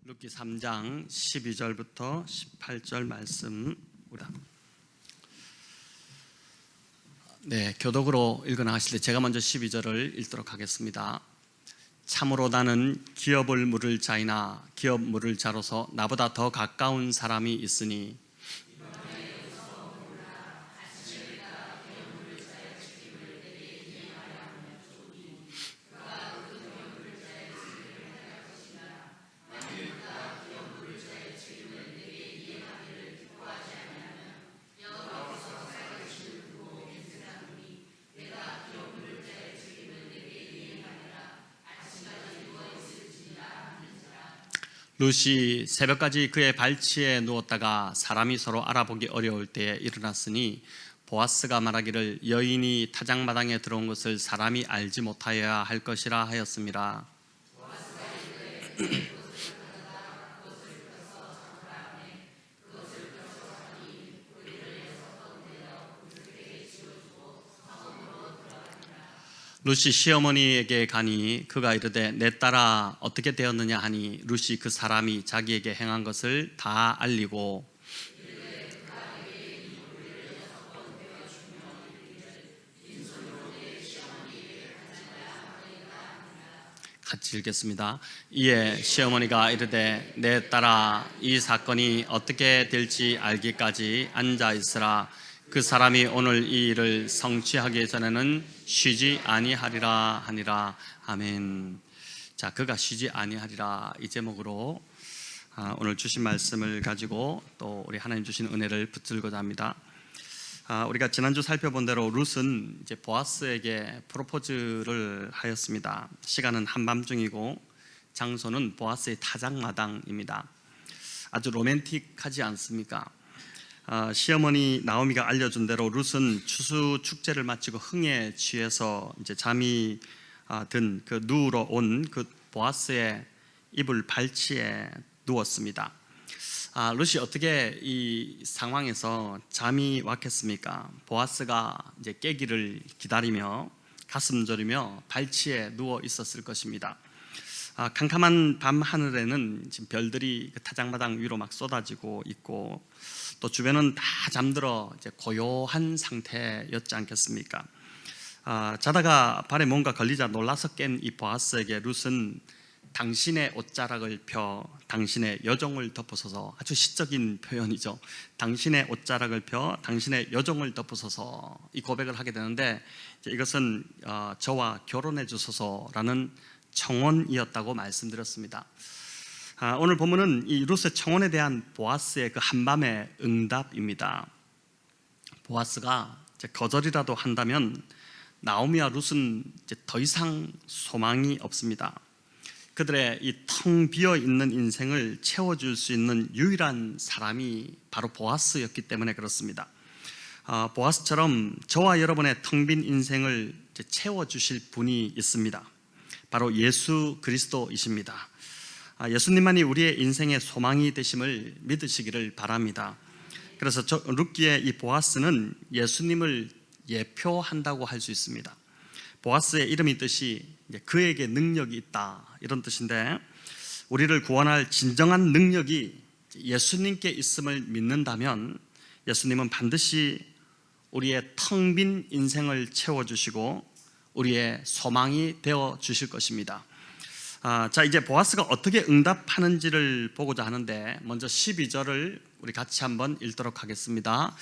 룻기 3장 12절부터 18절 말씀입니다. 교독으로 읽어나가실 때 제가 먼저 12절을 읽도록 하겠습니다. 참으로 나는 기업을 물을 자이나 기업 물을 자로서 나보다 더 가까운 사람이 있으니 룻이 새벽까지 그의 발치에 누웠다가 사람이 서로 알아보기 어려울 때에 일어났으니 보아스가 말하기를 여인이 타작마당에 들어온 것을 사람이 알지 못하여야 할 것이라 하였습니다. 룻이 시어머니에게 가니 그가 이르되 내 딸아 어떻게 되었느냐 하니 룻이 그 사람이 자기에게 행한 것을 다 알리고 같이 읽겠습니다. 이에 시어머니가 이르되 내 딸아 이 사건이 어떻게 될지 알기까지 앉아 있으라. 그 사람이 오늘 이 일을 성취하기 전에는 쉬지 아니하리라 하니라. 아멘. 자, 그가 쉬지 아니하리라 이 제목으로 오늘 주신 말씀을 가지고 또 우리 하나님 주신 은혜를 붙들고자 합니다. 우리가 지난주 살펴본 대로 룻은 이제 보아스에게 프로포즈를 하였습니다. 시간은 한밤중이고 장소는 보아스의 타작마당입니다. 아주 로맨틱하지 않습니까? 시어머니 나오미가 알려준 대로 룻은 추수 축제를 마치고 흥에 취해서 이제 잠이 든 그 누우러 온 그 보아스의 이불 발치에 누웠습니다. 룻이 어떻게 이 상황에서 잠이 왔겠습니까? 보아스가 이제 깨기를 기다리며 가슴 졸이며 발치에 누워 있었을 것입니다. 캄캄한 밤 하늘에는 지금 별들이 그 타작마당 위로 막 쏟아지고 있고 또 주변은 다 잠들어 이제 고요한 상태였지 않겠습니까? 자다가 발에 뭔가 걸리자 놀라서 깬 이 보아스에게 룻은 당신의 옷자락을 펴 당신의 여종을 덮어서서, 아주 시적인 표현이죠. 당신의 옷자락을 펴 당신의 여종을 덮어서서 이 고백을 하게 되는데 이것은 저와 결혼해 주소서라는 청혼이었다고 말씀드렸습니다. 오늘 본문은 이 룻의 청혼에 대한 보아스의 그 한밤의 응답입니다. 보아스가 이제 거절이라도 한다면 나오미와 룻은 이제 더 이상 소망이 없습니다. 그들의 이 텅 비어 있는 인생을 채워줄 수 있는 유일한 사람이 바로 보아스였기 때문에 그렇습니다. 보아스처럼 저와 여러분의 텅 빈 인생을 채워주실 분이 있습니다. 바로 예수 그리스도이십니다. 예수님만이 우리의 인생의 소망이 되심을 믿으시기를 바랍니다. 그래서 룻기의 이 보아스는 예수님을 예표한다고 할 수 있습니다. 보아스의 이름이 뜻이 그에게 능력이 있다 이런 뜻인데, 우리를 구원할 진정한 능력이 예수님께 있음을 믿는다면 예수님은 반드시 우리의 텅 빈 인생을 채워주시고 우리의 소망이 되어 주실 것입니다. 자, 이제 보아스가 어떻게 응답하는지를 보고자 하는데 먼저 12절을 우리 같이 한번 읽도록 하겠습니다.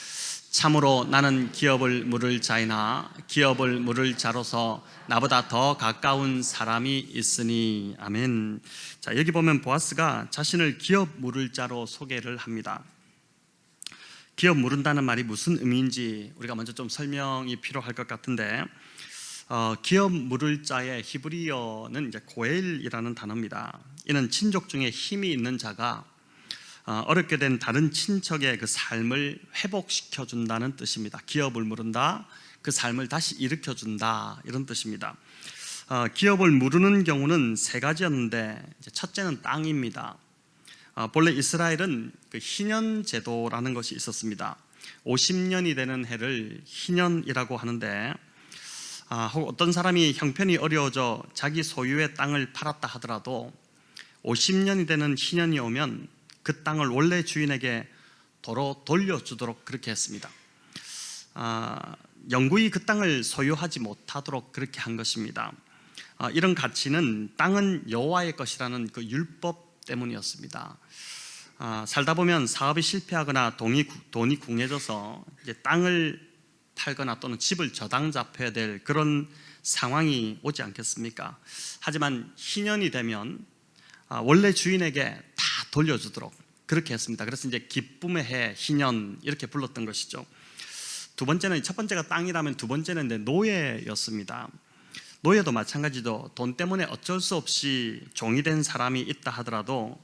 참으로 나는 기업을 물을 자이나 기업을 물을 자로서 나보다 더 가까운 사람이 있으니. 아멘. 자, 여기 보면 보아스가 자신을 기업 물을 자로 소개를 합니다. 기업 물은다는 말이 무슨 의미인지 우리가 먼저 좀 설명이 필요할 것 같은데, 기업 물을 자의 히브리어는 이제 고엘이라는 단어입니다. 이는 친족 중에 힘이 있는 자가 어렵게 된 다른 친척의 그 삶을 회복시켜 준다는 뜻입니다. 기업을 물은다, 그 삶을 다시 일으켜 준다 이런 뜻입니다. 기업을 무르는 경우는 세 가지였는데 첫째는 땅입니다. 본래 이스라엘은 그 희년 제도라는 것이 있었습니다. 50년이 되는 해를 희년이라고 하는데, 혹 어떤 사람이 형편이 어려워져 자기 소유의 땅을 팔았다 하더라도 50년이 되는 희년이 오면 그 땅을 원래 주인에게 도로 돌려주도록 그렇게 했습니다. 영구히 그 땅을 소유하지 못하도록 그렇게 한 것입니다. 이런 가치는 땅은 여호와의 것이라는 그 율법 때문이었습니다. 살다 보면 사업이 실패하거나 돈이 궁해져서 이제 땅을 팔거나 또는 집을 저당 잡혀야 될 그런 상황이 오지 않겠습니까? 하지만 희년이 되면 원래 주인에게 다 돌려주도록 그렇게 했습니다. 그래서 이제 기쁨의 해, 희년 이렇게 불렀던 것이죠. 두 번째는, 첫 번째가 땅이라면 두 번째는 이제 노예였습니다. 노예도 마찬가지죠. 돈 때문에 어쩔 수 없이 종이 된 사람이 있다 하더라도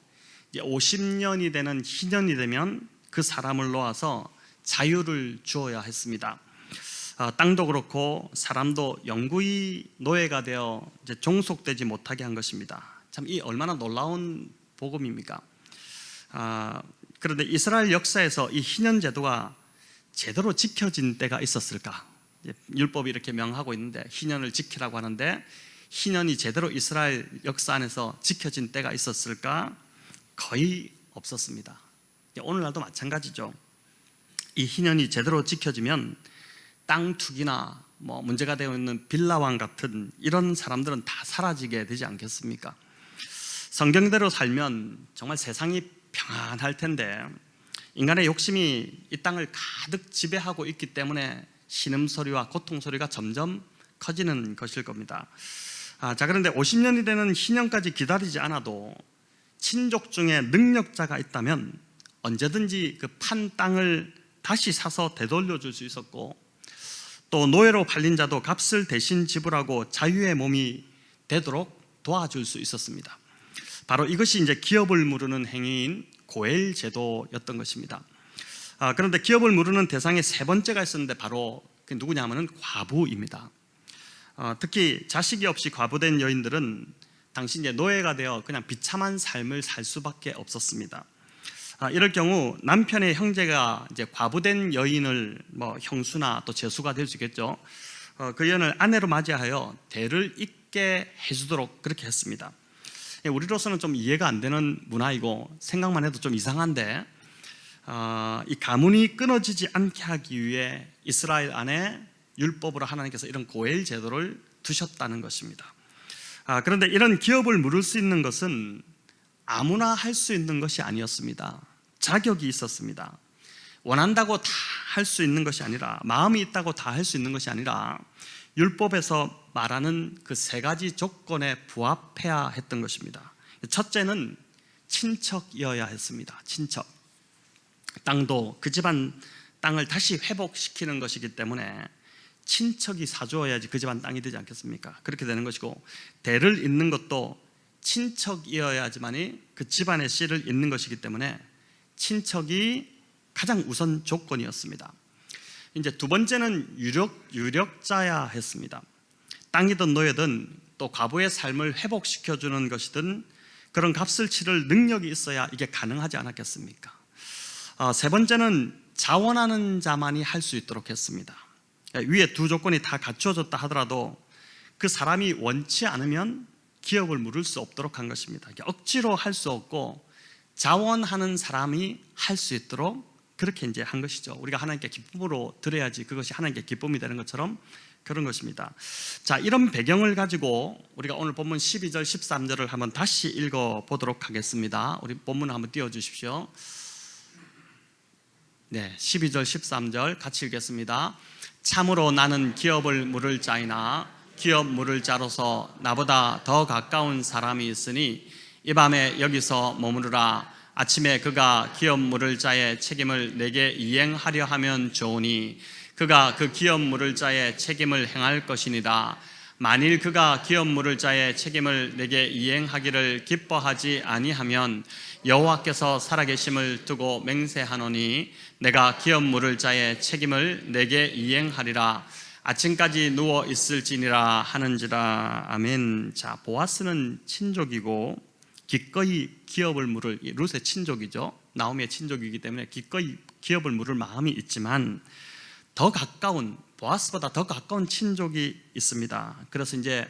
50년이 되는 희년이 되면 그 사람을 놓아서 자유를 주어야 했습니다. 땅도 그렇고 사람도 영구히 노예가 되어 이제 종속되지 못하게 한 것입니다. 참 이 얼마나 놀라운 복음입니까? 그런데 이스라엘 역사에서 이 희년 제도가 제대로 지켜진 때가 있었을까? 율법이 이렇게 명하고 있는데 희년을 지키라고 하는데 희년이 제대로 이스라엘 역사 안에서 지켜진 때가 있었을까? 거의 없었습니다. 오늘날도 마찬가지죠. 이 희년이 제대로 지켜지면 땅 투기나 문제가 되어 있는 빌라왕 같은 이런 사람들은 다 사라지게 되지 않겠습니까? 성경대로 살면 정말 세상이 평안할 텐데 인간의 욕심이 이 땅을 가득 지배하고 있기 때문에 신음소리와 고통소리가 점점 커지는 것일 겁니다. 그런데 50년이 되는 희년까지 기다리지 않아도 친족 중에 능력자가 있다면 언제든지 그 판 땅을 다시 사서 되돌려줄 수 있었고, 또 노예로 팔린 자도 값을 대신 지불하고 자유의 몸이 되도록 도와줄 수 있었습니다. 바로 이것이 이제 기업을 무르는 행위인 고엘 제도였던 것입니다. 그런데 기업을 무르는 대상에 세 번째가 있었는데 바로 그게 누구냐 하면 과부입니다. 특히 자식이 없이 과부된 여인들은 당시 이제 노예가 되어 그냥 비참한 삶을 살 수밖에 없었습니다. 이럴 경우 남편의 형제가 이제 과부된 여인을 형수나 또 제수가 될 수 있겠죠. 그 여인을 아내로 맞이하여 대를 잇게 해주도록 그렇게 했습니다. 우리로서는 좀 이해가 안 되는 문화이고 생각만 해도 좀 이상한데, 이 가문이 끊어지지 않게 하기 위해 이스라엘 안에 율법으로 하나님께서 이런 고엘 제도를 두셨다는 것입니다. 그런데 이런 기업을 물을 수 있는 것은 아무나 할 수 있는 것이 아니었습니다. 자격이 있었습니다. 원한다고 다 할 수 있는 것이 아니라, 마음이 있다고 다 할 수 있는 것이 아니라 율법에서 말하는 그 세 가지 조건에 부합해야 했던 것입니다. 첫째는 친척이어야 했습니다. 친척. 땅도 그 집안 땅을 다시 회복시키는 것이기 때문에 친척이 사주어야지 그 집안 땅이 되지 않겠습니까? 그렇게 되는 것이고, 대를 잇는 것도 친척이어야지만이 그 집안의 씨를 잇는 것이기 때문에 친척이 가장 우선 조건이었습니다. 이제 두 번째는 유력자야 했습니다. 땅이든 노예든 또 과부의 삶을 회복시켜주는 것이든 그런 값을 치를 능력이 있어야 이게 가능하지 않았겠습니까? 세 번째는 자원하는 자만이 할 수 있도록 했습니다. 위에 두 조건이 다 갖춰졌다 하더라도 그 사람이 원치 않으면 기업을 물을 수 없도록 한 것입니다. 억지로 할 수 없고 자원하는 사람이 할 수 있도록 그렇게 이제 한 것이죠. 우리가 하나님께 기쁨으로 드려야지 그것이 하나님께 기쁨이 되는 것처럼 그런 것입니다. 자, 이런 배경을 가지고 우리가 오늘 본문 12절 13절을 한번 다시 읽어보도록 하겠습니다. 우리 본문을 한번 띄워주십시오. 네, 12절 13절 같이 읽겠습니다. 참으로 나는 기업을 물을 자이나 기업 물을 자로서 나보다 더 가까운 사람이 있으니 이 밤에 여기서 머무르라. 아침에 그가 기업 물을 자의 책임을 내게 이행하려 하면 좋으니 그가 그 기업 물을 자의 책임을 행할 것이니라. 만일 그가 기업 물을 자의 책임을 내게 이행하기를 기뻐하지 아니하면 여호와께서 살아계심을 두고 맹세하노니 내가 기업 물을 자의 책임을 내게 이행하리라. 아침까지 누워 있을지니라 하는지라. 아멘. 자, 보아스는 친족이고 기꺼이 기업을 물을, 룻의 친족이죠. 나오미의 친족이기 때문에 기꺼이 기업을 물을 마음이 있지만 더 가까운, 보아스보다 더 가까운 친족이 있습니다. 그래서 이제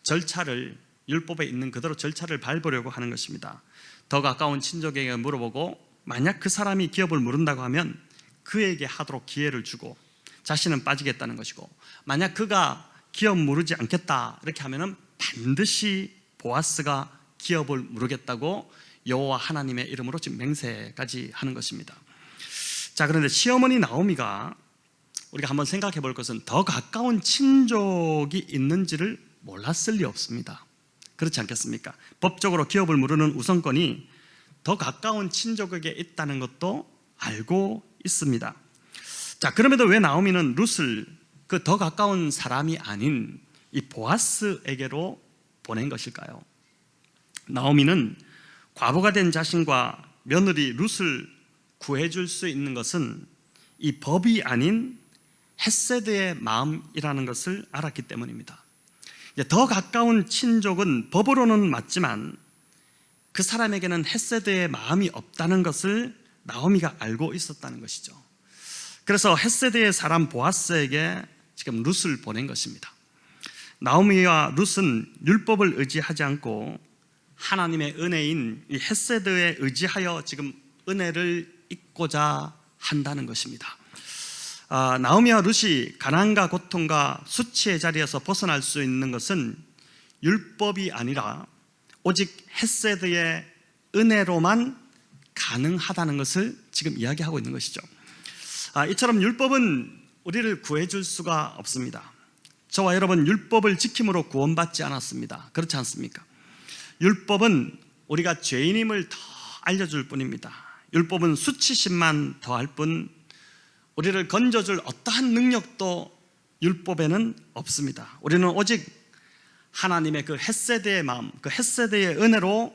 절차를 율법에 있는 그대로 절차를 밟으려고 하는 것입니다. 더 가까운 친족에게 물어보고 만약 그 사람이 기업을 물은다고 하면 그에게 하도록 기회를 주고 자신은 빠지겠다는 것이고, 만약 그가 기업 물으지 않겠다 이렇게 하면은 반드시 보아스가 기업을 물으겠다고 여호와 하나님의 이름으로 지금 맹세까지 하는 것입니다. 자, 그런데 시어머니 나오미가 우리가 한번 생각해 볼 것은 더 가까운 친족이 있는지를 몰랐을 리 없습니다. 그렇지 않겠습니까? 법적으로 기업을 물으는 우선권이 더 가까운 친족에게 있다는 것도 알고 있습니다. 자, 그럼에도 왜 나오미는 룻을 그 더 가까운 사람이 아닌 이 보아스에게로 보낸 것일까요? 나오미는 과부가 된 자신과 며느리 룻을 구해줄 수 있는 것은 이 법이 아닌 헤세드의 마음이라는 것을 알았기 때문입니다. 더 가까운 친족은 법으로는 맞지만 그 사람에게는 헤세드의 마음이 없다는 것을 나오미가 알고 있었다는 것이죠. 그래서 헤세드의 사람 보아스에게 지금 룻을 보낸 것입니다. 나오미와 룻은 율법을 의지하지 않고 하나님의 은혜인 이 헤세드에 의지하여 지금 은혜를 잊고자 한다는 것입니다. 나오미와 룻이 가난과 고통과 수치의 자리에서 벗어날 수 있는 것은 율법이 아니라 오직 헤세드의 은혜로만 가능하다는 것을 지금 이야기하고 있는 것이죠. 이처럼 율법은 우리를 구해줄 수가 없습니다. 저와 여러분 율법을 지킴으로 구원받지 않았습니다. 그렇지 않습니까? 율법은 우리가 죄인임을 더 알려줄 뿐입니다. 율법은 수치심만 더할 뿐 우리를 건져줄 어떠한 능력도 율법에는 없습니다. 우리는 오직 하나님의 그 헤세드의 마음, 그 헤세드의 은혜로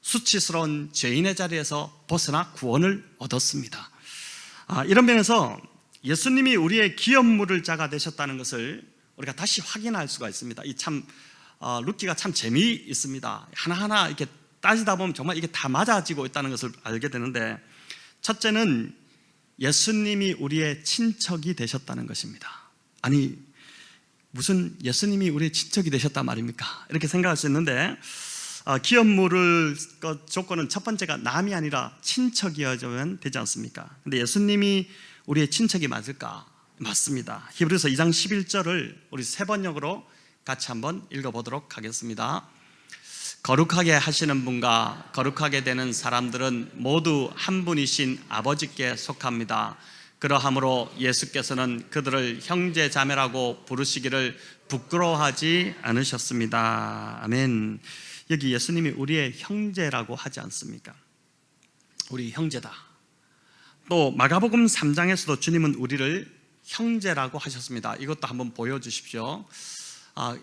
수치스러운 죄인의 자리에서 벗어나 구원을 얻었습니다. 이런 면에서 예수님이 우리의 기업 물을 자가 되셨다는 것을 우리가 다시 확인할 수가 있습니다. 룻기가 참 재미있습니다. 하나하나 이렇게 따지다 보면 정말 이게 다 맞아지고 있다는 것을 알게 되는데, 첫째는 예수님이 우리의 친척이 되셨다는 것입니다. 아니, 무슨 예수님이 우리의 친척이 되셨단 말입니까? 이렇게 생각할 수 있는데, 기업 물을 조건은 첫 번째가 남이 아니라 친척이어야만 되지 않습니까? 근데 예수님이 우리의 친척이 맞을까? 맞습니다. 히브리서 2장 11절을 우리 세 번역으로 같이 한번 읽어보도록 하겠습니다. 거룩하게 하시는 분과 거룩하게 되는 사람들은 모두 한 분이신 아버지께 속합니다. 그러함으로 예수께서는 그들을 형제 자매라고 부르시기를 부끄러워하지 않으셨습니다. 아멘. 여기 예수님이 우리의 형제라고 하지 않습니까? 우리 형제다. 또 마가복음 3장에서도 주님은 우리를 형제라고 하셨습니다. 이것도 한번 보여주십시오.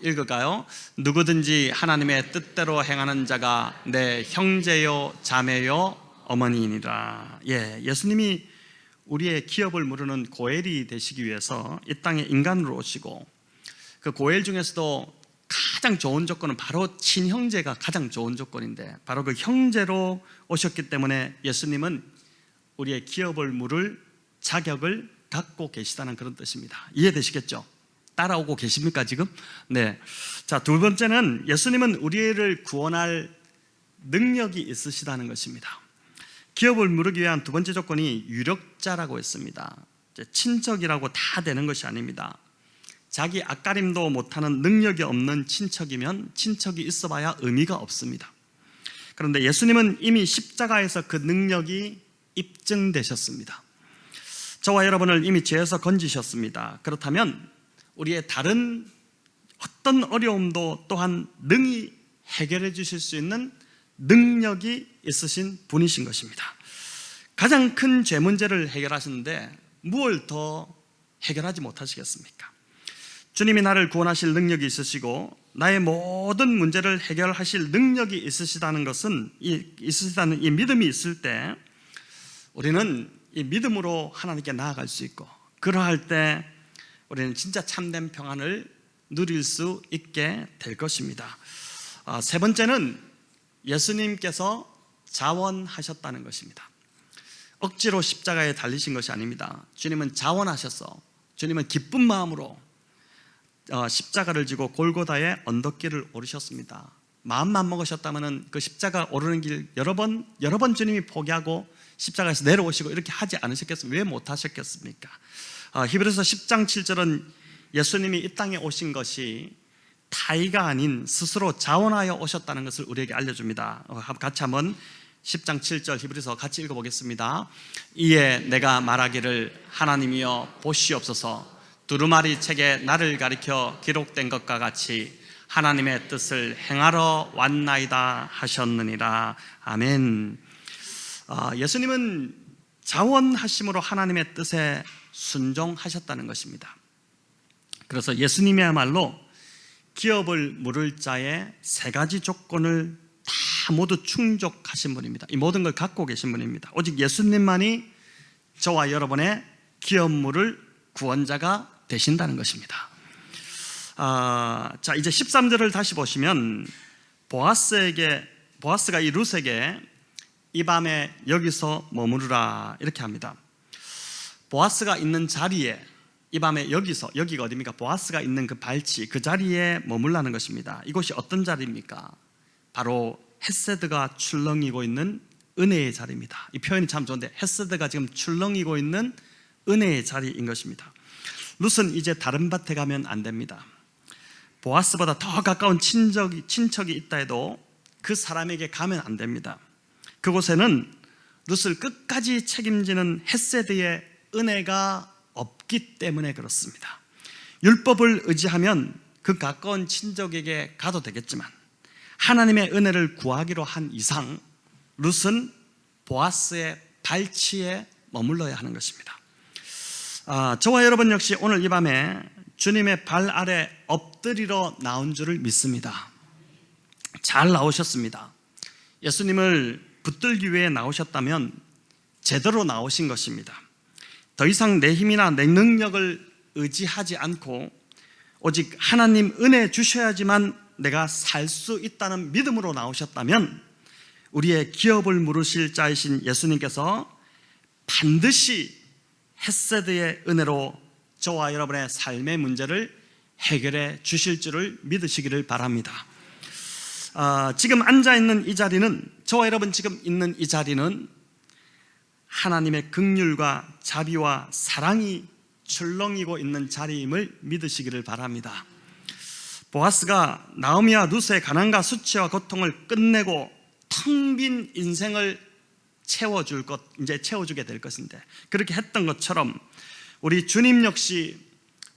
읽을까요? 누구든지 하나님의 뜻대로 행하는 자가 내 형제요 자매요 어머니이니라. 예수님이 우리의 기업을 물으는 고엘이 되시기 위해서 이 땅에 인간으로 오시고, 그 고엘 중에서도 가장 좋은 조건은 바로 친형제가 가장 좋은 조건인데, 바로 그 형제로 오셨기 때문에 예수님은 우리의 기업을 물을 자격을 갖고 계시다는 그런 뜻입니다. 이해되시겠죠? 따라오고 계십니까 지금? 네. 자, 두 번째는 예수님은 우리를 구원할 능력이 있으시다는 것입니다. 기업을 물으기 위한 두 번째 조건이 유력자라고 했습니다. 친척이라고 다 되는 것이 아닙니다. 자기 앞가림도 못하는 능력이 없는 친척이면 친척이 있어봐야 의미가 없습니다. 그런데 예수님은 이미 십자가에서 그 능력이 입증되셨습니다. 저와 여러분을 이미 죄에서 건지셨습니다. 그렇다면 우리의 다른 어떤 어려움도 또한 능히 해결해 주실 수 있는 능력이 있으신 분이신 것입니다. 가장 큰 죄 문제를 해결하시는데 무엇을 더 해결하지 못하시겠습니까? 주님이 나를 구원하실 능력이 있으시고 나의 모든 문제를 해결하실 능력이 있으시다는 것은 있으시다는 이 믿음이 있을 때 우리는 이 믿음으로 하나님께 나아갈 수 있고, 그러할 때 우리는 진짜 참된 평안을 누릴 수 있게 될 것입니다. 세 번째는 예수님께서 자원하셨다는 것입니다. 억지로 십자가에 달리신 것이 아닙니다. 주님은 자원하셔서, 주님은 기쁜 마음으로 십자가를 지고 골고다의 언덕길을 오르셨습니다. 마음만 먹으셨다면 그 십자가 오르는 길 여러 번 주님이 포기하고 십자가에서 내려오시고 이렇게 하지 않으셨겠습니까? 왜 못하셨겠습니까? 히브리서 10장 7절은 예수님이 이 땅에 오신 것이 타의가 아닌 스스로 자원하여 오셨다는 것을 우리에게 알려줍니다. 같이 한번 10장 7절 히브리서 같이 읽어보겠습니다. 이에 내가 말하기를 하나님이여 보시옵소서, 두루마리 책에 나를 가리켜 기록된 것과 같이 하나님의 뜻을 행하러 왔나이다 하셨느니라. 아멘. 예수님은 자원하심으로 하나님의 뜻에 순종하셨다는 것입니다. 그래서 예수님이야말로 기업을 물을 자의 세 가지 조건을 다 모두 충족하신 분입니다. 이 모든 걸 갖고 계신 분입니다. 오직 예수님만이 저와 여러분의 기업 물을 구원자가 되신다는 것입니다. 자, 이제 13절을 다시 보시면 보아스가 이 룻에게 이 밤에 여기서 머무르라 이렇게 합니다. 보아스가 있는 자리에 이 밤에 여기가 어디입니까? 보아스가 있는 그 발치, 그 자리에 머물라는 것입니다. 이곳이 어떤 자리입니까? 바로 헤세드가 출렁이고 있는 은혜의 자리입니다. 이 표현이 참 좋은데, 헤세드가 지금 출렁이고 있는 은혜의 자리인 것입니다. 룻은 이제 다른 밭에 가면 안 됩니다. 보아스보다 더 가까운 친척이 있다 해도 그 사람에게 가면 안 됩니다. 그곳에는 룻을 끝까지 책임지는 헤세드의 은혜가 없기 때문에 그렇습니다. 율법을 의지하면 그 가까운 친족에게 가도 되겠지만 하나님의 은혜를 구하기로 한 이상 룻은 보아스의 발치에 머물러야 하는 것입니다. 저와 여러분 역시 오늘 이 밤에 주님의 발 아래 엎드리러 나온 줄을 믿습니다. 잘 나오셨습니다. 예수님을 붙들기 위해 나오셨다면 제대로 나오신 것입니다. 더 이상 내 힘이나 내 능력을 의지하지 않고 오직 하나님 은혜 주셔야지만 내가 살 수 있다는 믿음으로 나오셨다면 우리의 기업을 물으실 자이신 예수님께서 반드시 헤세드의 은혜로 저와 여러분의 삶의 문제를 해결해 주실 줄을 믿으시기를 바랍니다. 지금 앉아있는 이 자리는, 저와 여러분 지금 있는 이 자리는 하나님의 긍휼과 자비와 사랑이 출렁이고 있는 자리임을 믿으시기를 바랍니다. 보아스가 나오미와 룻의 가난과 수치와 고통을 끝내고 텅 빈 인생을 이제 채워주게 될 것인데, 그렇게 했던 것처럼 우리 주님 역시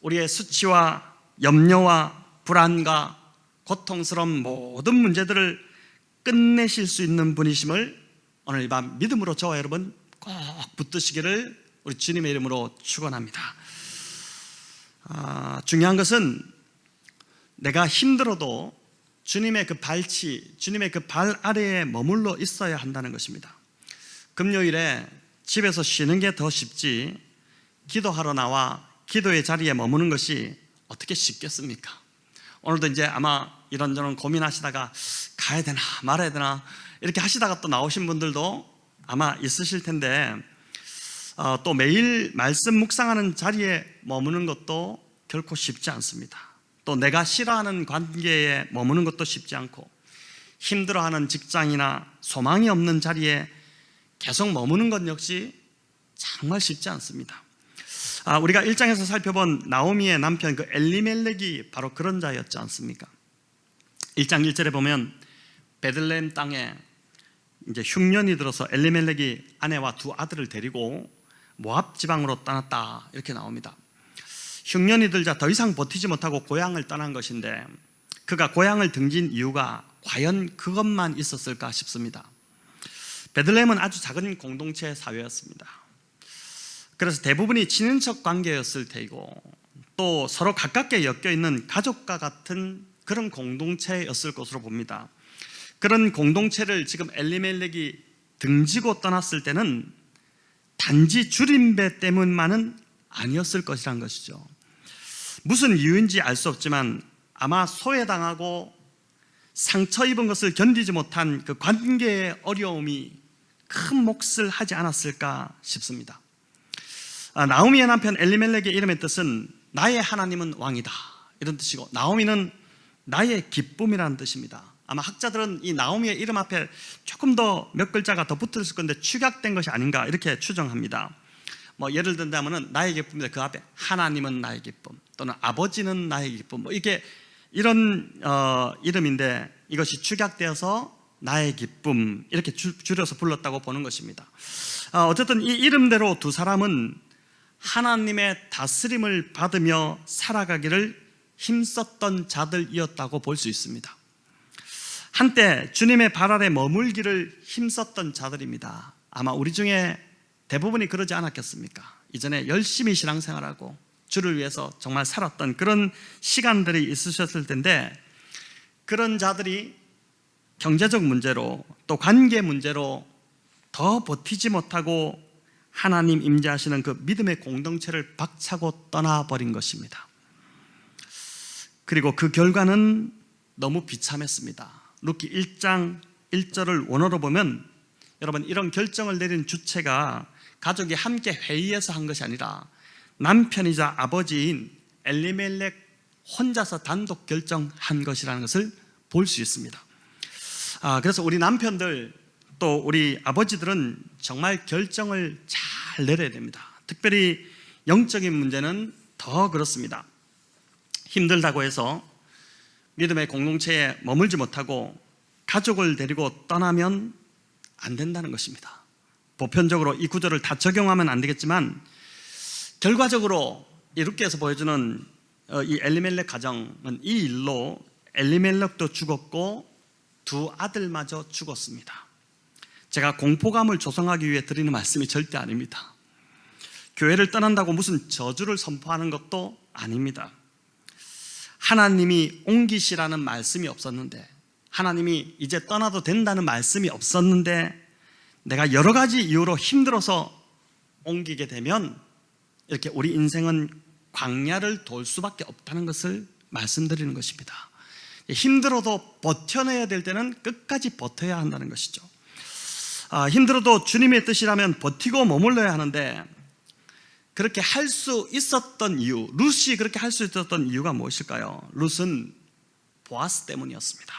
우리의 수치와 염려와 불안과 고통스러운 모든 문제들을 끝내실 수 있는 분이심을 오늘 이 밤 믿음으로 저와 여러분 꼭 붙드시기를 우리 주님의 이름으로 축원합니다. 중요한 것은 내가 힘들어도 주님의 그 발치, 주님의 그 발 아래에 머물러 있어야 한다는 것입니다. 금요일에 집에서 쉬는 게 더 쉽지 기도하러 나와 기도의 자리에 머무는 것이 어떻게 쉽겠습니까? 오늘도 이제 아마 이런저런 고민하시다가 가야 되나 말아야 되나 이렇게 하시다가 또 나오신 분들도 아마 있으실 텐데, 또 매일 말씀 묵상하는 자리에 머무는 것도 결코 쉽지 않습니다. 또 내가 싫어하는 관계에 머무는 것도 쉽지 않고 힘들어하는 직장이나 소망이 없는 자리에 계속 머무는 것 역시 정말 쉽지 않습니다. 우리가 1장에서 살펴본 나오미의 남편 그 엘리멜렉이 바로 그런 자였지 않습니까? 1장 1절에 보면 베들레헴 땅에 이제 흉년이 들어서 엘리멜렉이 아내와 두 아들을 데리고 모압 지방으로 떠났다 이렇게 나옵니다. 흉년이 들자 더 이상 버티지 못하고 고향을 떠난 것인데, 그가 고향을 등진 이유가 과연 그것만 있었을까 싶습니다. 베들레헴은 아주 작은 공동체 사회였습니다. 그래서 대부분이 친인척 관계였을 테이고 또 서로 가깝게 엮여있는 가족과 같은 그런 공동체였을 것으로 봅니다. 그런 공동체를 지금 엘리멜렉이 등지고 떠났을 때는 단지 줄임배 때문만은 아니었을 것이란 것이죠. 무슨 이유인지 알 수 없지만 아마 소외당하고 상처 입은 것을 견디지 못한 그 관계의 어려움이 큰 몫을 하지 않았을까 싶습니다. 나오미의 남편 엘리멜렉의 이름의 뜻은 나의 하나님은 왕이다 이런 뜻이고, 나오미는 나의 기쁨이라는 뜻입니다. 아마 학자들은 이 나오미의 이름 앞에 조금 더 몇 글자가 더 붙었을 건데 축약된 것이 아닌가 이렇게 추정합니다. 뭐 예를 든다면은 나의 기쁨인데 그 앞에 하나님은 나의 기쁨 또는 아버지는 나의 기쁨 뭐 이게 이런 이름인데 이것이 축약되어서 나의 기쁨 이렇게 줄여서 불렀다고 보는 것입니다. 어쨌든 이 이름대로 두 사람은 하나님의 다스림을 받으며 살아가기를 힘썼던 자들이었다고 볼 수 있습니다. 한때 주님의 발 아래 머물기를 힘썼던 자들입니다. 아마 우리 중에 대부분이 그러지 않았겠습니까? 이전에 열심히 신앙생활하고 주를 위해서 정말 살았던 그런 시간들이 있으셨을 텐데 그런 자들이 경제적 문제로 또 관계 문제로 더 버티지 못하고 하나님 임재하시는 그 믿음의 공동체를 박차고 떠나버린 것입니다. 그리고 그 결과는 너무 비참했습니다. 룻기 1장 1절을 원어로 보면 여러분 이런 결정을 내린 주체가 가족이 함께 회의해서 한 것이 아니라 남편이자 아버지인 엘리멜렉 혼자서 단독 결정한 것이라는 것을 볼 수 있습니다. 그래서 우리 남편들 또 우리 아버지들은 정말 결정을 잘 내려야 됩니다. 특별히 영적인 문제는 더 그렇습니다. 힘들다고 해서 믿음의 공동체에 머물지 못하고 가족을 데리고 떠나면 안 된다는 것입니다. 보편적으로 이 구절을 다 적용하면 안 되겠지만 결과적으로 이 룻기에서 보여주는 이 엘리멜렉 가정은 이 일로 엘리멜렉도 죽었고 두 아들마저 죽었습니다. 제가 공포감을 조성하기 위해 드리는 말씀이 절대 아닙니다. 교회를 떠난다고 무슨 저주를 선포하는 것도 아닙니다. 하나님이 옮기시라는 말씀이 없었는데 하나님이 이제 떠나도 된다는 말씀이 없었는데 내가 여러 가지 이유로 힘들어서 옮기게 되면 이렇게 우리 인생은 광야를 돌 수밖에 없다는 것을 말씀드리는 것입니다. 힘들어도 버텨내야 될 때는 끝까지 버텨야 한다는 것이죠. 힘들어도 주님의 뜻이라면 버티고 머물러야 하는데 그렇게 할 수 있었던 이유, 룻이 그렇게 할 수 있었던 이유가 무엇일까요? 룻은 보아스 때문이었습니다.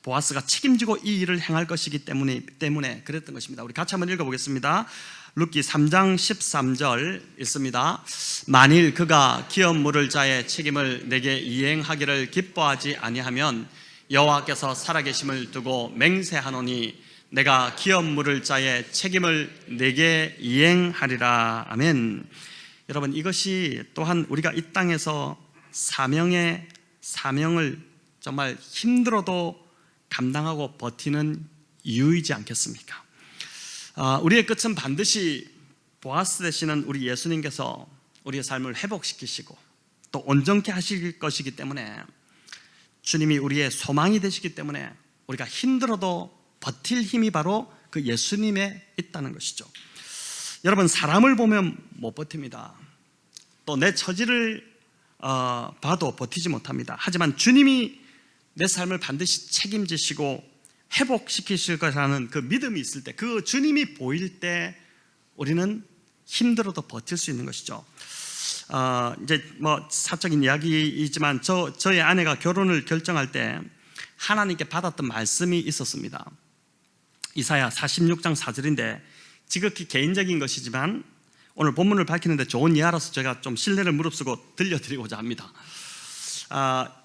보아스가 책임지고 이 일을 행할 것이기 때문에 그랬던 것입니다. 우리 같이 한번 읽어보겠습니다. 룻기 3장 13절 읽습니다. 만일 그가 기업 물을 자의 책임을 내게 이행하기를 기뻐하지 아니하면 여호와께서 살아계심을 두고 맹세하노니 내가 기업 물을 자의 책임을 내게 이행하리라. 아멘. 여러분 이것이 또한 우리가 이 땅에서 사명을 정말 힘들어도 감당하고 버티는 이유이지 않겠습니까? 우리의 끝은 반드시 보아스 되시는 우리 예수님께서 우리의 삶을 회복시키시고 또 온전케 하실 것이기 때문에 주님이 우리의 소망이 되시기 때문에 우리가 힘들어도 버틸 힘이 바로 그 예수님에 있다는 것이죠. 여러분 사람을 보면 못 버팁니다. 또 내 처지를 봐도 버티지 못합니다. 하지만 주님이 내 삶을 반드시 책임지시고 회복시키실 것이라는 그 믿음이 있을 때, 그 주님이 보일 때 우리는 힘들어도 버틸 수 있는 것이죠. 이제 뭐 사적인 이야기이지만 저의 아내가 결혼을 결정할 때 하나님께 받았던 말씀이 있었습니다. 이사야 46장 4절인데 지극히 개인적인 것이지만 오늘 본문을 밝히는데 좋은 예화라서 제가 좀 신뢰를 무릅쓰고 들려드리고자 합니다.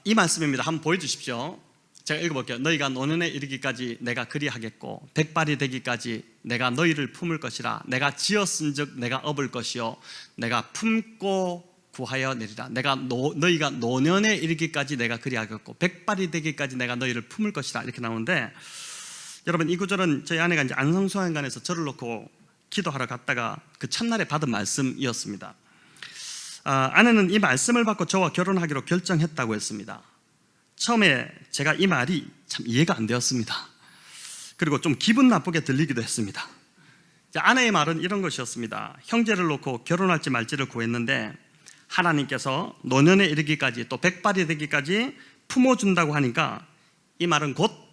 이 말씀입니다. 한번 보여주십시오. 제가 읽어볼게요. 너희가 노년에 이르기까지 내가 그리하겠고 백발이 되기까지 내가 너희를 품을 것이라. 내가 지었은즉 내가 업을 것이요 내가 품고 구하여 내리라. 너희가 노년에 이르기까지 내가 그리하겠고 백발이 되기까지 내가 너희를 품을 것이라. 이렇게 나오는데 여러분 이 구절은 저희 아내가 이제 안성수양관에서 저를 놓고 기도하러 갔다가 그 첫날에 받은 말씀이었습니다. 아내는 이 말씀을 받고 저와 결혼하기로 결정했다고 했습니다. 처음에 제가 이 말이 참 이해가 안 되었습니다. 그리고 좀 기분 나쁘게 들리기도 했습니다. 아내의 말은 이런 것이었습니다. 형제를 놓고 결혼할지 말지를 구했는데 하나님께서 노년에 이르기까지 또 백발이 되기까지 품어준다고 하니까 이 말은 곧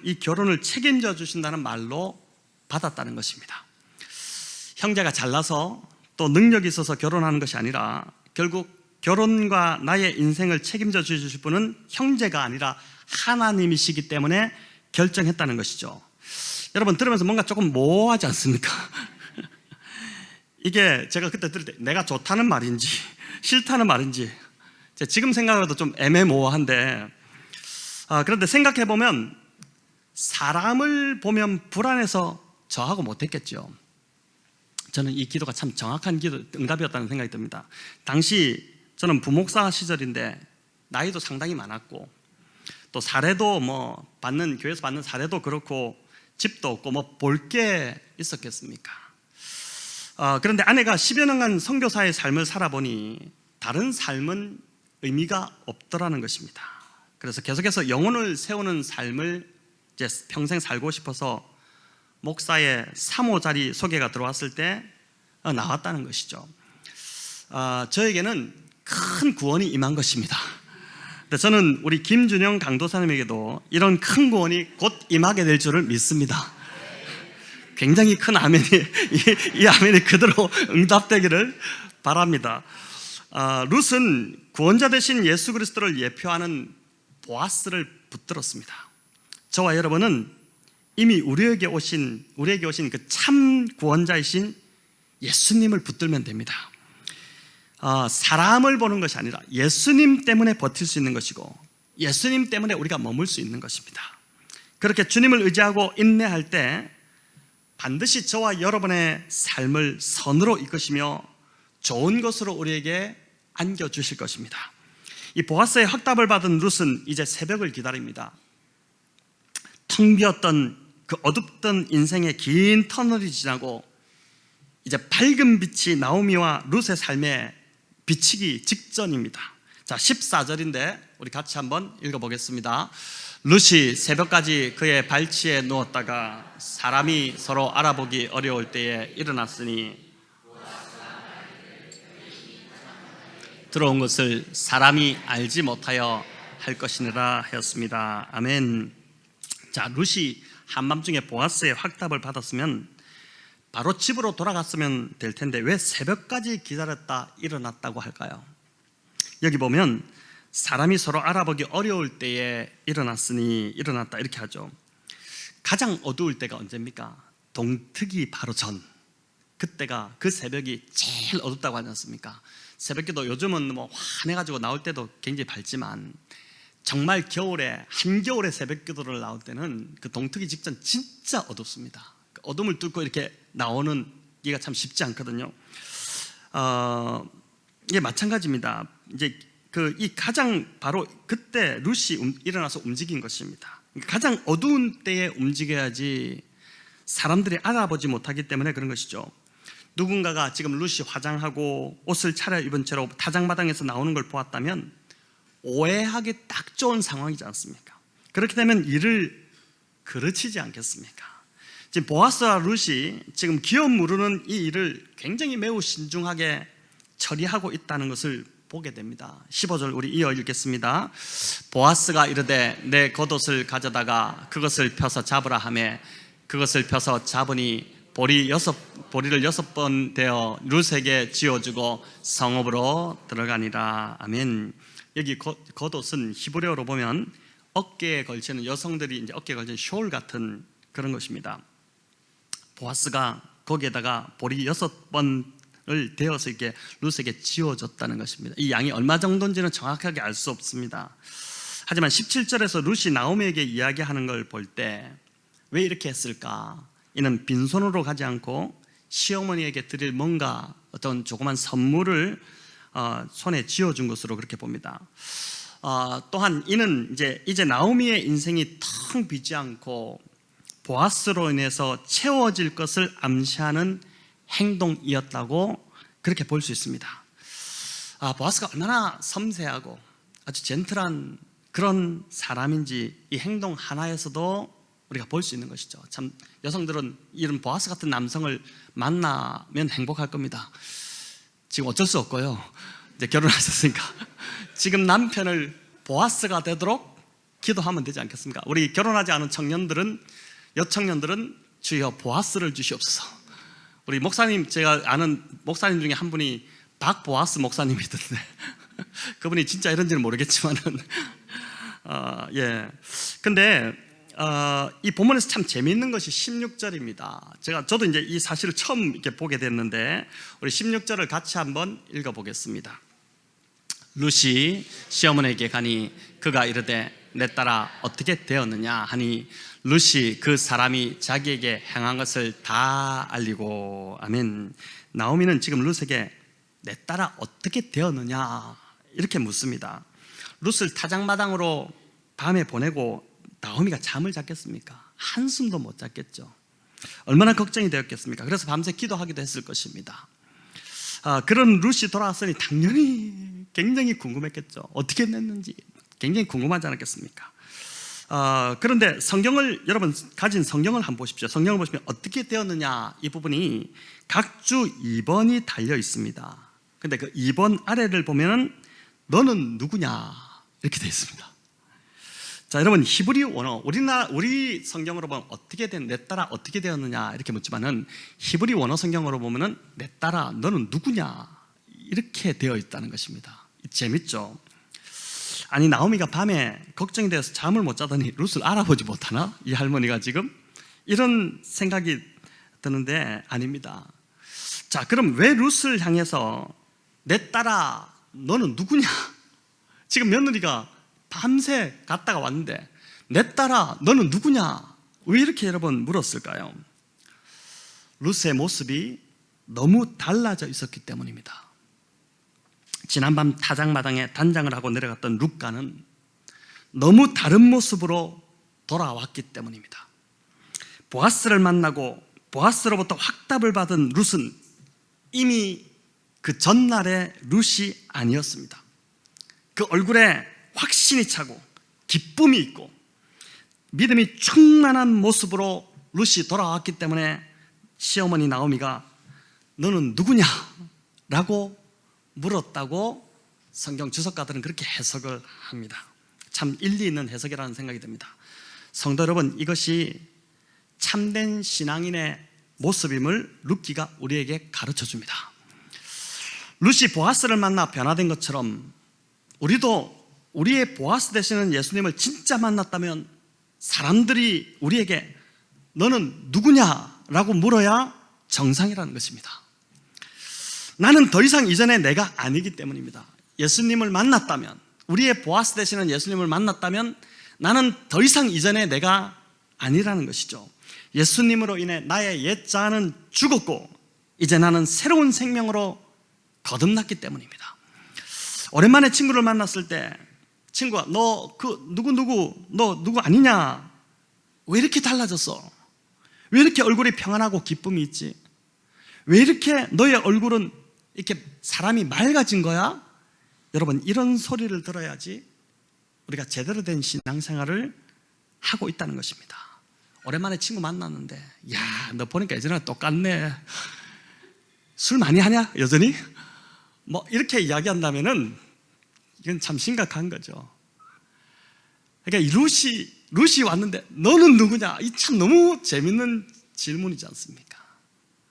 이 결혼을 책임져 주신다는 말로 받았다는 것입니다. 형제가 잘나서 또 능력이 있어서 결혼하는 것이 아니라 결국 결혼과 나의 인생을 책임져 주실 분은 형제가 아니라 하나님이시기 때문에 결정했다는 것이죠. 여러분 들으면서 뭔가 조금 모호하지 않습니까? 이게 제가 그때 들을 때 내가 좋다는 말인지 싫다는 말인지 지금 생각해도 좀 애매모호한데, 그런데 생각해보면 사람을 보면 불안해서 저하고 못했겠죠. 저는 이 기도가 참 정확한 응답이었다는 생각이 듭니다. 당시 저는 부목사 시절인데 나이도 상당히 많았고 또 사례도 교회에서 받는 사례도 그렇고 집도 없고 볼 게 있었겠습니까? 그런데 아내가 10여 년간 선교사의 삶을 살아보니 다른 삶은 의미가 없더라는 것입니다. 그래서 계속해서 영혼을 세우는 삶을 이제 평생 살고 싶어서 목사의 3호 자리 소개가 들어왔을 때 나왔다는 것이죠. 저에게는 큰 구원이 임한 것입니다. 근데 저는 우리 김준영 강도사님에게도 이런 큰 구원이 곧 임하게 될 줄을 믿습니다. 굉장히 큰 아멘이 이 아멘이 그대로 응답되기를 바랍니다. 룻은 구원자 되신 예수 그리스도를 예표하는 보아스를 붙들었습니다. 저와 여러분은 이미 우리에게 오신 그 참 구원자이신 예수님을 붙들면 됩니다. 사람을 보는 것이 아니라 예수님 때문에 버틸 수 있는 것이고 예수님 때문에 우리가 머물 수 있는 것입니다. 그렇게 주님을 의지하고 인내할 때 반드시 저와 여러분의 삶을 선으로 이끄시며 좋은 것으로 우리에게 안겨주실 것입니다. 이 보아스의 확답을 받은 룻은 이제 새벽을 기다립니다. 텅 비었던 그 어둡던 인생의 긴 터널이 지나고 이제 밝은 빛이 나오미와 룻의 삶에 비치기 직전입니다. 자, 14절인데 우리 같이 한번 읽어보겠습니다. 룻이 새벽까지 그의 발치에 누웠다가 사람이 서로 알아보기 어려울 때에 일어났으니 들어온 것을 사람이 알지 못하여 할 것이니라 하였습니다. 아멘. 자, 룻이 한밤중에 보아스의 확답을 받았으면 바로 집으로 돌아갔으면 될 텐데 왜 새벽까지 기다렸다 일어났다고 할까요? 여기 보면 사람이 서로 알아보기 어려울 때에 일어났으니 일어났다 이렇게 하죠. 가장 어두울 때가 언제입니까? 동트기 바로 전, 그때가 그 새벽이 제일 어둡다고 하지 않습니까? 새벽기도 요즘은 환해가지고 나올 때도 굉장히 밝지만 정말 겨울에 한겨울에 새벽기도를 나올 때는 그 동트기 직전 진짜 어둡습니다. 그 어둠을 뚫고 이렇게 나오는 이게 참 쉽지 않거든요. 이게 마찬가지입니다. 이제 이 가장 바로 그때 룻이 일어나서 움직인 것입니다. 가장 어두운 때에 움직여야지 사람들이 알아보지 못하기 때문에 그런 것이죠. 누군가가 지금 룻이 화장하고 옷을 차려입은 채로 타작마당에서 나오는 걸 보았다면 오해하기 딱 좋은 상황이지 않습니까? 그렇게 되면 이를 그르치지 않겠습니까? 지금 보아스와 룻이 지금 기업 무르는 이 일을 굉장히 매우 신중하게 처리하고 있다는 것을 보게 됩니다. 15절 우리 이어 읽겠습니다. 보아스가 이르되 내 겉옷을 가져다가 그것을 펴서 잡으라 하매 그것을 펴서 잡으니 보리를 6번 되어 룻에게 지어주고 성읍으로 들어가니라. 아멘. 여기 겉옷은 히브리어로 보면 어깨에 걸치는, 여성들이 이제 어깨에 걸치는 숄 같은 그런 것입니다. 보아스가 거기에다가 보리 6번을 대어서 이렇게 룻에게 지어줬다는 것입니다. 이 양이 얼마 정도인지는 정확하게 알 수 없습니다. 하지만 17절에서 룻이 나오미에게 이야기하는 걸 볼 때 왜 이렇게 했을까? 이는 빈손으로 가지 않고 시어머니에게 드릴 뭔가 어떤 조그만 선물을 손에 쥐어준 것으로 그렇게 봅니다. 또한 이는 이제 나오미의 인생이 텅 비지 않고 보아스로 인해서 채워질 것을 암시하는 행동이었다고 그렇게 볼 수 있습니다. 보아스가 얼마나 섬세하고 아주 젠틀한 그런 사람인지 이 행동 하나에서도 우리가 볼 수 있는 것이죠. 참 여성들은 이런 보아스 같은 남성을 만나면 행복할 겁니다. 지금 어쩔 수 없고요. 이제 결혼하셨으니까 지금 남편을 보아스가 되도록 기도하면 되지 않겠습니까? 우리 결혼하지 않은 여청년들은 주여 보아스를 주시옵소서. 우리 목사님, 제가 아는 목사님 중에 한 분이 박보아스 목사님이 있던데 그분이 진짜 이런지는 모르겠지만은 예. 근데 이 본문에서 참 재미있는 것이 16절입니다. 저도 이제 이 사실을 처음 이렇게 보게 됐는데 우리 16절을 같이 한번 읽어보겠습니다. 룻이 시어머니에게 가니 그가 이르되 내 딸아 어떻게 되었느냐 하니 룻이 그 사람이 자기에게 행한 것을 다 알리고. 아멘. 나오미는 지금 룻에게 내 딸아 어떻게 되었느냐 이렇게 묻습니다. 룻을 타작마당으로 밤에 보내고 나오미가 잠을 잤겠습니까? 한숨도 못 잤겠죠. 얼마나 걱정이 되었겠습니까? 그래서 밤새 기도하기도 했을 것입니다. 그런 룻이 돌아왔으니 당연히 굉장히 궁금했겠죠. 어떻게 됐는지 굉장히 궁금하지 않았겠습니까? 그런데 성경을, 여러분 가진 성경을 한번 보십시오. 성경을 보시면 어떻게 되었느냐 이 부분이 각 주 2번이 달려 있습니다. 근데 그 2번 아래를 보면은 너는 누구냐 이렇게 되어 있습니다. 자, 여러분 히브리 원어, 우리 성경으로 보면 내 딸아 어떻게 되었느냐 이렇게 묻지만은 히브리 원어 성경으로 보면은 내 딸아 너는 누구냐 이렇게 되어 있다는 것입니다. 재밌죠? 아니 나오미가 밤에 걱정이 되어서 잠을 못 자더니 룻을 알아보지 못하나? 이 할머니가 지금 이런 생각이 드는데 아닙니다. 자, 그럼 왜 룻을 향해서 내 딸아 너는 누구냐? 지금 며느리가 밤새 갔다가 왔는데 내 딸아 너는 누구냐? 왜 이렇게 여러분 물었을까요? 룻의 모습이 너무 달라져 있었기 때문입니다. 지난밤 타작마당에 단장을 하고 내려갔던 룻과는 너무 다른 모습으로 돌아왔기 때문입니다. 보아스를 만나고 보아스로부터 확답을 받은 룻은 이미 그 전날의 룻이 아니었습니다. 그 얼굴에 확신이 차고 기쁨이 있고 믿음이 충만한 모습으로 룻이 돌아왔기 때문에 시어머니 나오미가 너는 누구냐? 라고 물었다고 성경 주석가들은 그렇게 해석을 합니다. 참 일리 있는 해석이라는 생각이 듭니다. 성도 여러분, 이것이 참된 신앙인의 모습임을 룻기가 우리에게 가르쳐 줍니다. 룻이 보아스를 만나 변화된 것처럼 우리도 우리의 보아스 되시는 예수님을 진짜 만났다면 사람들이 우리에게 너는 누구냐라고 물어야 정상이라는 것입니다. 나는 더 이상 이전에 내가 아니기 때문입니다. 예수님을 만났다면, 우리의 보아스 되시는 예수님을 만났다면 나는 더 이상 이전에 내가 아니라는 것이죠. 예수님으로 인해 나의 옛자는 죽었고 이제 나는 새로운 생명으로 거듭났기 때문입니다. 오랜만에 친구를 만났을 때 친구가 너 누구 아니냐? 왜 이렇게 달라졌어? 왜 이렇게 얼굴이 평안하고 기쁨이 있지? 왜 이렇게 너의 얼굴은 이렇게 사람이 맑아진 거야? 여러분, 이런 소리를 들어야지 우리가 제대로 된 신앙생활을 하고 있다는 것입니다. 오랜만에 친구 만났는데 야, 너 보니까 예전랑 똑같네. 술 많이 하냐? 여전히? 뭐 이렇게 이야기한다면은 이건 참 심각한 거죠. 그러니까 룻이 왔는데 너는 누구냐? 이 참 너무 재밌는 질문이지 않습니까?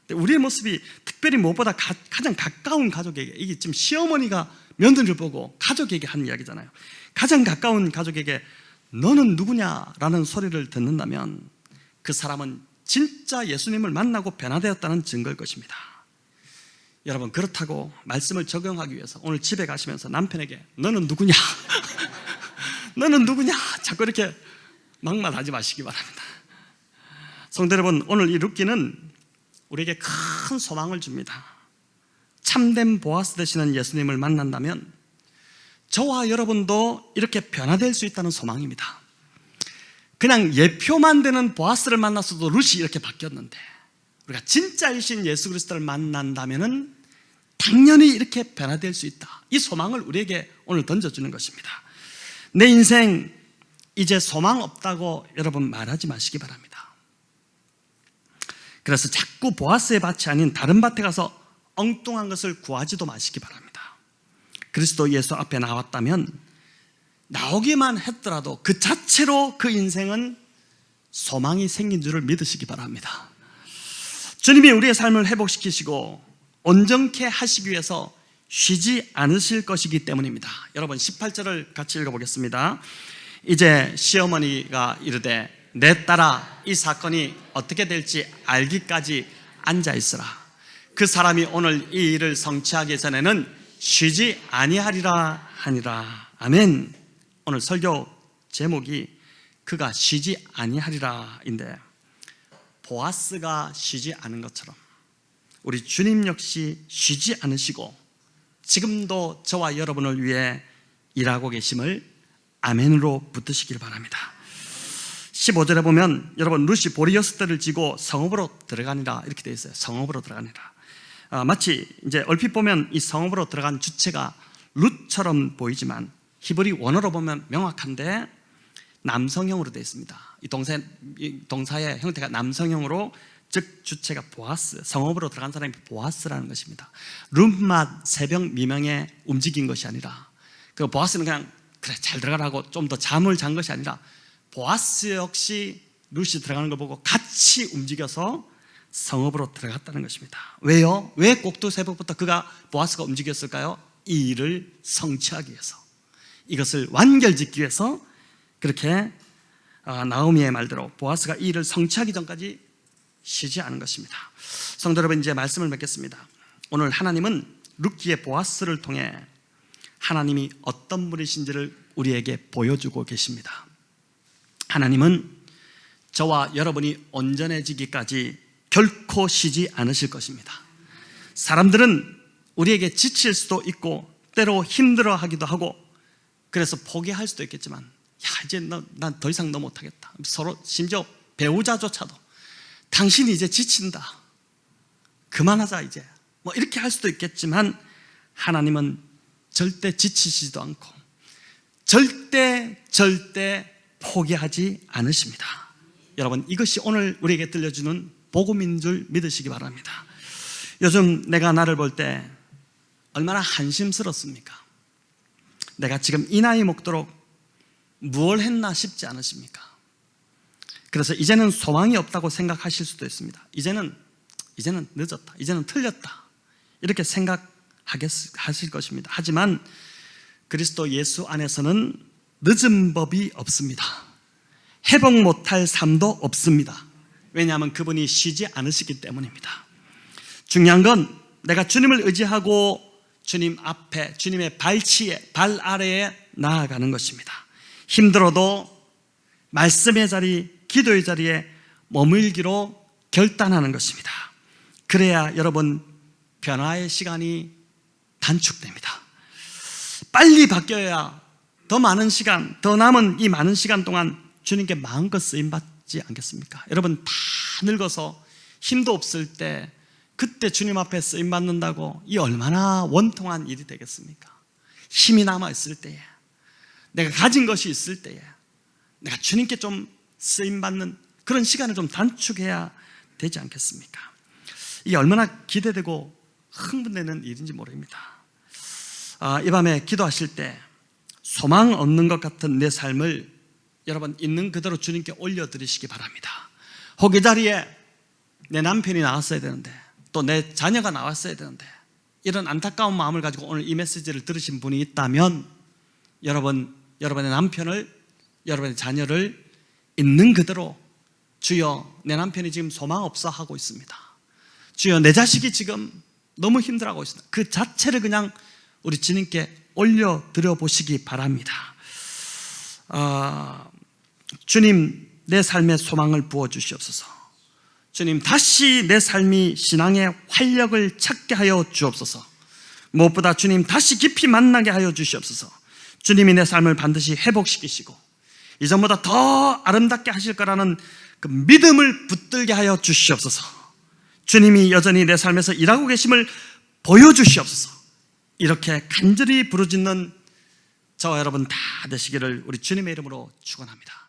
우리의 모습이 특별히 무엇보다 가장 가까운 가족에게, 이게 지금 시어머니가 며느리를 보고 가족에게 한 이야기잖아요. 가장 가까운 가족에게 너는 누구냐라는 소리를 듣는다면 그 사람은 진짜 예수님을 만나고 변화되었다는 증거일 것입니다. 여러분, 그렇다고 말씀을 적용하기 위해서 오늘 집에 가시면서 남편에게 너는 누구냐? 너는 누구냐? 자꾸 이렇게 막말하지 마시기 바랍니다. 성도 여러분, 오늘 이 룻기는 우리에게 큰 소망을 줍니다. 참된 보아스 되시는 예수님을 만난다면 저와 여러분도 이렇게 변화될 수 있다는 소망입니다. 그냥 예표만 되는 보아스를 만났어도 룻이 이렇게 바뀌었는데 우리가 진짜이신 예수 그리스도를 만난다면은 당연히 이렇게 변화될 수 있다. 이 소망을 우리에게 오늘 던져주는 것입니다. 내 인생 이제 소망 없다고 여러분 말하지 마시기 바랍니다. 그래서 자꾸 보아스의 밭이 아닌 다른 밭에 가서 엉뚱한 것을 구하지도 마시기 바랍니다. 그리스도 예수 앞에 나왔다면 나오기만 했더라도 그 자체로 그 인생은 소망이 생긴 줄을 믿으시기 바랍니다. 주님이 우리의 삶을 회복시키시고 온전케 하시기 위해서 쉬지 않으실 것이기 때문입니다. 여러분 18절을 같이 읽어보겠습니다. 이제 시어머니가 이르되 내 딸아 이 사건이 어떻게 될지 알기까지 앉아있으라. 그 사람이 오늘 이 일을 성취하기 전에는 쉬지 아니하리라 하니라. 아멘. 오늘 설교 제목이 그가 쉬지 아니하리라인데, 보아스가 쉬지 않은 것처럼 우리 주님 역시 쉬지 않으시고 지금도 저와 여러분을 위해 일하고 계심을 아멘으로 붙드시길 바랍니다. 15절에 보면 여러분 룻이 보리여스 떼를 지고 성읍으로 들어가니라 이렇게 되어 있어요. 성읍으로 들어가니라. 마치 이제 얼핏 보면 이 성읍으로 들어간 주체가 룻처럼 보이지만 히브리 원어로 보면 명확한데 남성형으로 되어 있습니다. 이 동사의 형태가 남성형으로, 즉 주체가 보아스, 성읍으로 들어간 사람이 보아스라는 것입니다. 룻맛 새벽 미명에 움직인 것이 아니라, 그 보아스는 그냥 그래 잘 들어가라고 좀 더 잠을 잔 것이 아니라 보아스 역시 룻이 들어가는 걸 보고 같이 움직여서 성읍으로 들어갔다는 것입니다. 왜요? 왜 꼭두 새벽부터 보아스가 움직였을까요? 이 일을 성취하기 위해서, 이것을 완결짓기 위해서 그렇게 나오미의 말대로 보아스가 이 일을 성취하기 전까지 쉬지 않은 것입니다. 성도 여러분, 이제 말씀을 맺겠습니다. 오늘 하나님은 룻기의 보아스를 통해 하나님이 어떤 분이신지를 우리에게 보여주고 계십니다. 하나님은 저와 여러분이 온전해지기까지 결코 쉬지 않으실 것입니다. 사람들은 우리에게 지칠 수도 있고 때로 힘들어하기도 하고 그래서 포기할 수도 있겠지만, 야 이제 난 더 이상 너 못하겠다, 서로 심지어 배우자조차도 당신이 이제 지친다, 그만하자 이제, 뭐 이렇게 할 수도 있겠지만 하나님은 절대 지치시지도 않고 절대 포기하지 않으십니다. 여러분, 이것이 오늘 우리에게 들려주는 복음인 줄 믿으시기 바랍니다. 요즘 내가 나를 볼 때 얼마나 한심스럽습니까? 내가 지금 이 나이 먹도록 무엇을 했나 싶지 않으십니까? 그래서 이제는 소망이 없다고 생각하실 수도 있습니다. 이제는 늦었다, 이제는 틀렸다, 이렇게 생각하실 것입니다. 하지만 그리스도 예수 안에서는 늦은 법이 없습니다. 회복 못할 삶도 없습니다. 왜냐하면 그분이 쉬지 않으시기 때문입니다. 중요한 건 내가 주님을 의지하고 주님 앞에, 주님의 발 아래에 나아가는 것입니다. 힘들어도 말씀의 자리, 기도의 자리에 머물기로 결단하는 것입니다. 그래야 여러분 변화의 시간이 단축됩니다. 빨리 바뀌어야 더 많은 시간, 더 남은 이 많은 시간 동안 주님께 마음껏 쓰임받지 않겠습니까? 여러분 다 늙어서 힘도 없을 때 그때 주님 앞에 쓰임받는다고 이 얼마나 원통한 일이 되겠습니까? 힘이 남아있을 때에, 내가 가진 것이 있을 때에 내가 주님께 좀 쓰임받는 그런 시간을 좀 단축해야 되지 않겠습니까? 이게 얼마나 기대되고 흥분되는 일인지 모릅니다. 이 밤에 기도하실 때 소망 없는 것 같은 내 삶을 여러분 있는 그대로 주님께 올려드리시기 바랍니다. 혹 이 자리에 내 남편이 나왔어야 되는데, 또 내 자녀가 나왔어야 되는데, 이런 안타까운 마음을 가지고 오늘 이 메시지를 들으신 분이 있다면 여러분의 남편을, 여러분의 자녀를 있는 그대로, 주여 내 남편이 지금 소망 없어 하고 있습니다, 주여 내 자식이 지금 너무 힘들어하고 있습니다, 그 자체를 그냥 우리 주님께 올려드려 보시기 바랍니다. 주님, 내 삶에 소망을 부어주시옵소서. 주님, 다시 내 삶이 신앙의 활력을 찾게 하여 주옵소서. 무엇보다 주님, 다시 깊이 만나게 하여 주시옵소서. 주님이 내 삶을 반드시 회복시키시고 이전보다 더 아름답게 하실 거라는 그 믿음을 붙들게 하여 주시옵소서. 주님이 여전히 내 삶에서 일하고 계심을 보여주시옵소서. 이렇게 간절히 부르짖는 저와 여러분 다 되시기를 우리 주님의 이름으로 축원합니다.